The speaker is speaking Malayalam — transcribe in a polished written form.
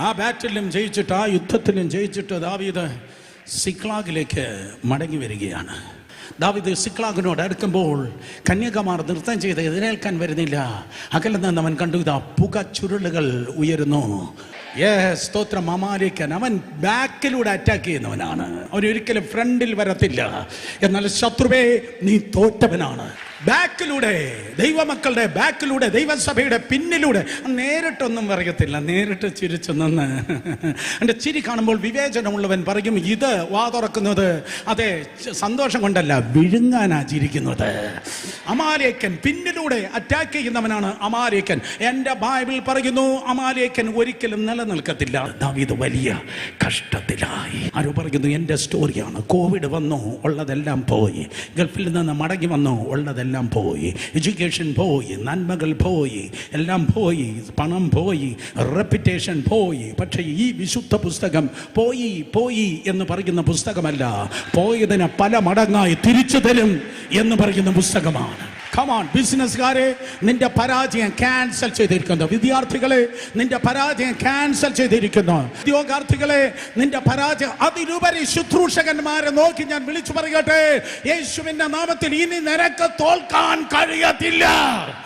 ആ ബാറ്റിലും ജയിച്ചിട്ട്, ആ യുദ്ധത്തിലും ജയിച്ചിട്ട് ദാവീദ് സിക്ലാഗിലേക്ക് മടങ്ങി വരികയാണ്. ദാവീദ് സിക്ലാഗിനോട് അടുക്കുമ്പോൾ കന്യകമാർ നൃത്തം ചെയ്ത് എതിരേൽക്കാൻ വരുന്നില്ല. അകലെ നിന്ന് അവൻ കണ്ടു, ഇതാ പുക ചുരുളുകൾ ഉയരുന്നു. സ്തോത്രം. അമാലേക്കൻ അവൻ ബാക്കിലൂടെ അറ്റാക്ക് ചെയ്യുന്നവനാണ്. അവൻ ഒരിക്കലും ഫ്രണ്ടിൽ വരത്തില്ല. എന്നാൽ ശത്രുവേ, നീ തോറ്റവനാണ്. ബാക്കിലൂടെ, ദൈവമക്കളുടെ ബാക്കിലൂടെ, ദൈവസഭയുടെ പിന്നിലൂടെ. നേരിട്ടൊന്നും പറയത്തില്ല, നേരിട്ട് ചിരിച്ചു നിന്ന്. എൻ്റെ ചിരി കാണുമ്പോൾ വിവേചനമുള്ളവൻ പറയും, ഇത് വാ തുറക്കുന്നത് അതെ സന്തോഷം കൊണ്ടല്ല, വിഴുങ്ങാനാ ചിരിക്കുന്നത്. അമാലേക്കൻ പിന്നിലൂടെ അറ്റാക്ക് ചെയ്യുന്നവനാണ് അമാലേക്കൻ. എൻ്റെ ബൈബിൾ പറയുന്നു അമാലേക്കൻ ഒരിക്കലും നിലനിൽക്കത്തില്ല. ദാവീദ് വലിയ കഷ്ടത്തിലായി. ആരോ പറയുന്നു എൻ്റെ സ്റ്റോറിയാണ്. കോവിഡ് വന്നു, ഉള്ളതെല്ലാം പോയി. ഗൾഫിൽ നിന്ന് മടങ്ങി വന്നു, ഉള്ളതെല്ലാം പോയി. എഡ്യൂക്കേഷൻ പോയി, നന്മകൾ പോയി, എല്ലാം പോയി. പണം പോയി, റെപ്യൂട്ടേഷൻ പോയി. പക്ഷേ ഈ വിശുദ്ധ പുസ്തകം പോയി പോയി എന്ന് പറയുന്ന പുസ്തകമല്ല, പോയതിന് പല മടങ്ങായി തിരിച്ചു തരും എന്ന് പറയുന്ന പുസ്തകമാണ്. കമോൺ ബിസിനസ്സുകാരെ, നിന്റെ പരാജയം ക്യാൻസൽ ചെയ്തിരിക്കുന്നു. വിദ്യാർത്ഥികളെ, നിന്റെ പരാജയം ക്യാൻസൽ ചെയ്തിരിക്കുന്നു. ഉദ്യോഗാർത്ഥികളെ, നിന്റെ പരാജയം. അതിലുപരി ശുശ്രൂഷകന്മാരെ നോക്കി ഞാൻ വിളിച്ചു പറയട്ടെ, യേശുവിന്റെ നാമത്തിൽ ഇനി നിനക്ക് തോൽക്കാൻ കഴിയത്തില്ല.